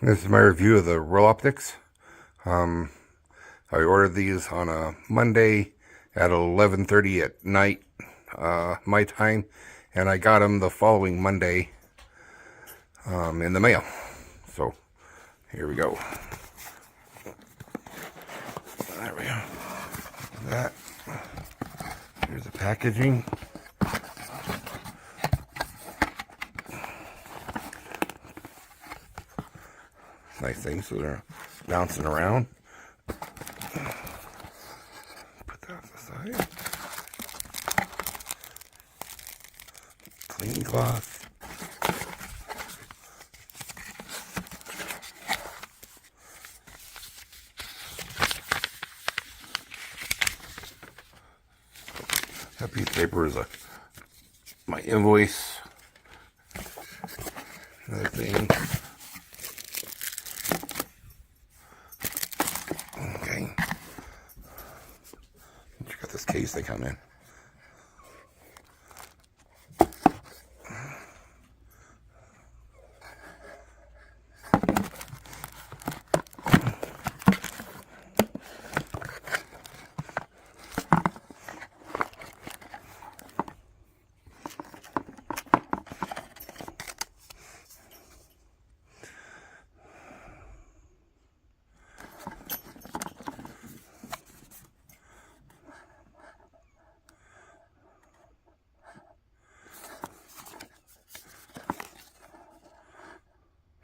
This is my review of the Reloptix. I ordered these on a Monday at 11:30 at night, my time, and I got them the following Monday in the mail. So here we go. There we go. That. Here's the packaging. Nice things, so they're bouncing around. Put that aside. Clean cloth. That piece of paper is my invoice. Another thing. Okay. Check out this case they come in.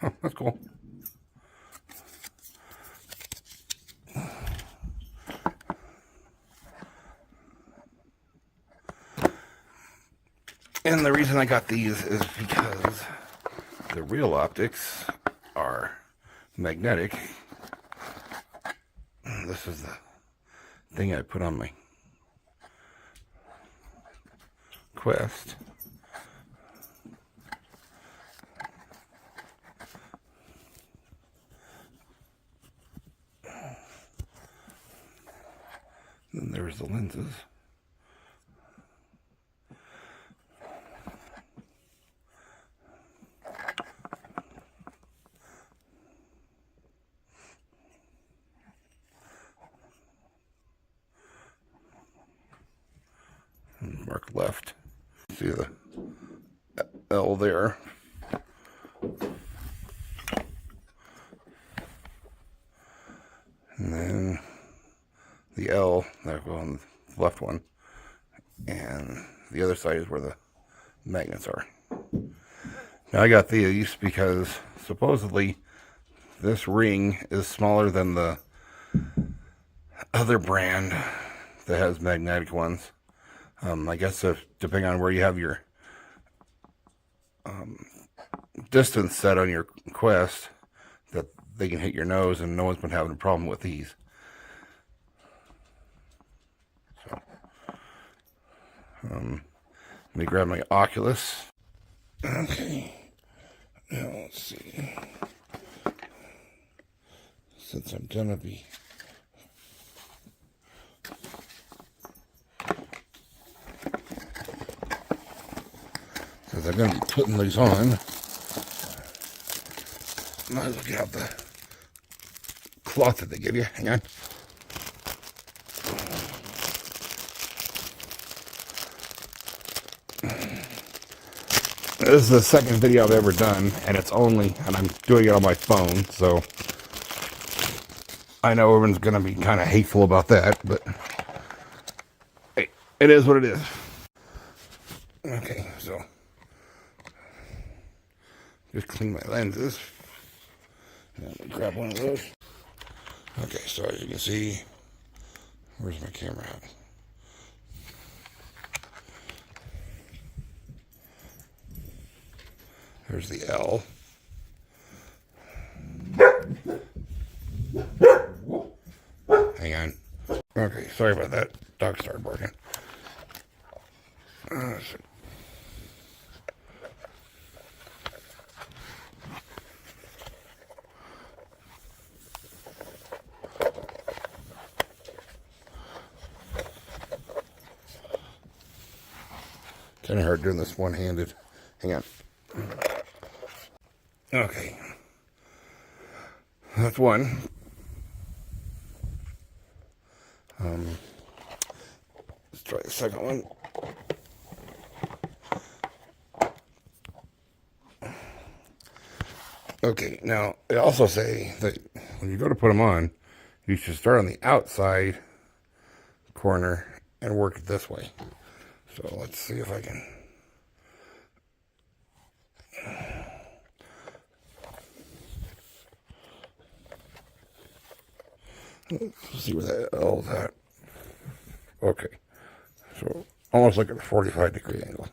Oh, that's cool. And the reason I got these is because the Reloptix are magnetic. This is the thing I put on my Quest. Then there's the lenses. Mark left. See the L there. And then the L, that go on the left one. And the other side is where the magnets are. Now I got these because supposedly this ring is smaller than the other brand that has magnetic ones. I guess if, depending on where you have your distance set on your Quest, that they can hit your nose, and no one's been having a problem with these. So, let me grab my Oculus. Okay, now let's see. Since I'm gonna be I'm going to be putting these on, might as well get out the cloth that they give you. Hang on. This is the second video I've ever done, and I'm doing it on my phone, so I know everyone's going to be kind of hateful about that, but hey, it is what it is. Okay, so just clean my lenses. And grab one of those. Okay, so as you can see, where's my camera at? There's the L. Hang on. Okay, sorry about that. Dog started barking. Kind of hard doing this one-handed. Hang on. Okay. That's one. Let's try the second one. Okay, now they also say that when you go to put them on, you should start on the outside corner and work it this way. So let's see if I can. Let's see where that all is at. Okay, so almost like a 45-degree angle.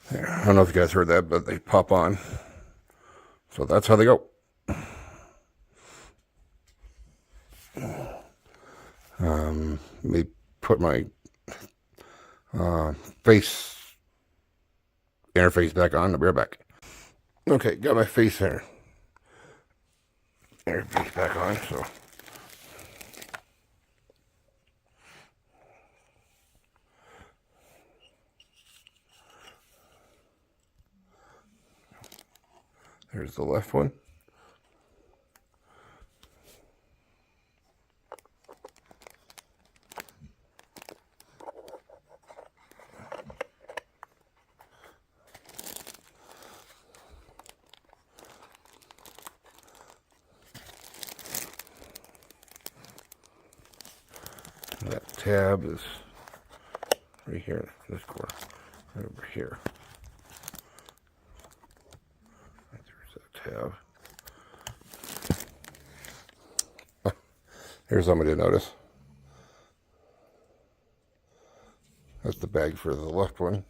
I don't know if you guys heard that, but they pop on. So that's how they go. Let me put my face interface back on. I'll be right back. Okay, got my face interface back on. So there's the left one. That tab is right here, this corner, right over here. There's that tab. Here's something to notice. That's the bag for the left one,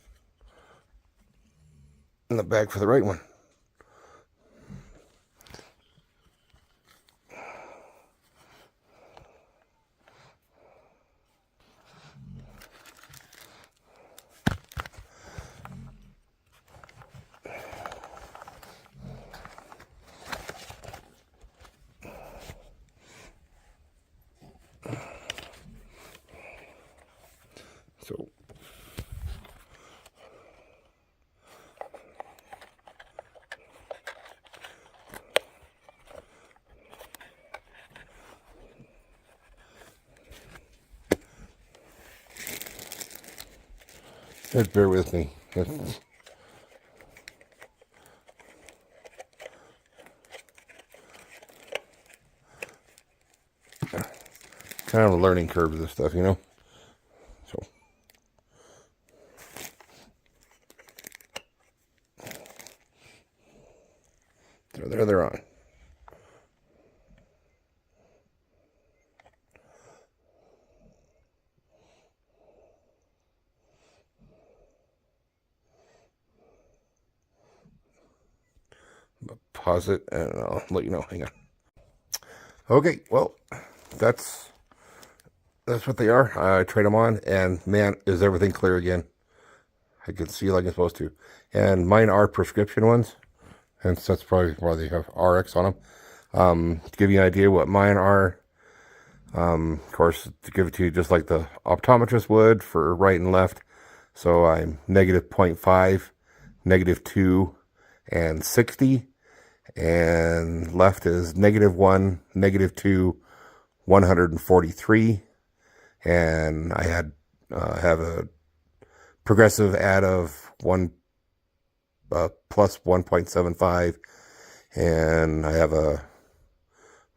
and the bag for the right one. So just bear with me. Kind of a learning curve with this stuff, you know. So there they're on. I'll pause it and I'll let you know. Hang on. Okay, well, that's what they are. I tried them on, and man, is everything clear again. I can see like I'm supposed to. And mine are prescription ones, and so that's probably why they have RX on them. To give you an idea what mine are, of course, to give it to you just like the optometrist would for right and left. So I'm negative 0.5, negative 2, and 60. And left is negative 1, negative 2, 143. And I have a progressive add of 1 plus 1.75, and I have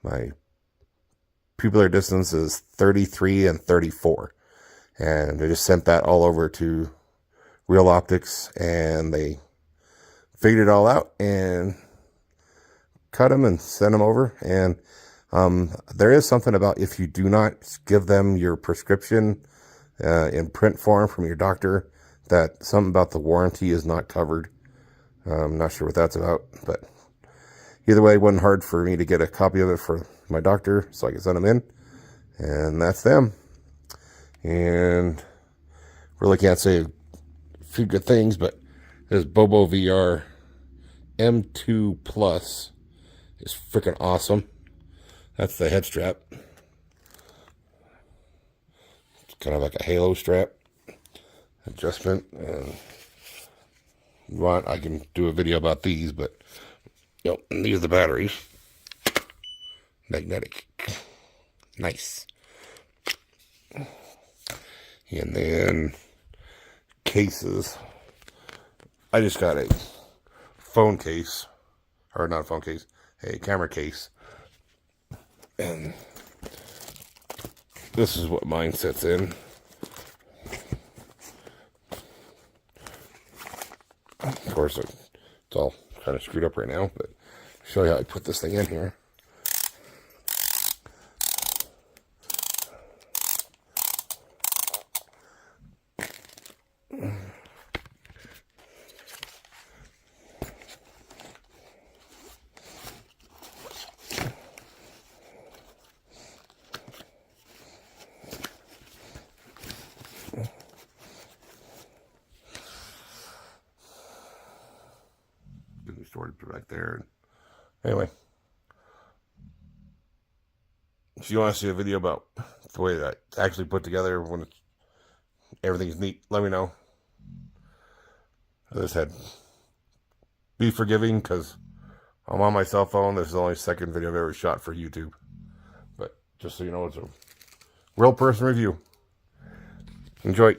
my pupillar distance is 33 and 34, and I just sent that all over to Reloptix, and they figured it all out and cut them and sent them over. And there is something about if you do not give them your prescription in print form from your doctor, that something about the warranty is not covered. I'm not sure what that's about, but either way, it wasn't hard for me to get a copy of it for my doctor so I can send them in, and that's them. And really can't say a few good things, but this Bobo VR M2 Plus is freaking awesome. That's the head strap. It's kind of like a halo strap adjustment. And you want, I can do a video about these, but yep, and these are the batteries. Magnetic. Nice. And then cases. I just got a phone case, or not a phone case, a camera case. And this is what mine sits in. Of course, it's all kind of screwed up right now, but I'll show you how I put this thing in here. Storage back there. Anyway, if you want to see a video about the way that it's actually put together when it's, everything's neat, let me know. As I said, be forgiving because I'm on my cell phone. This is the only second video I've ever shot for YouTube. But just so you know, it's a real person review. Enjoy.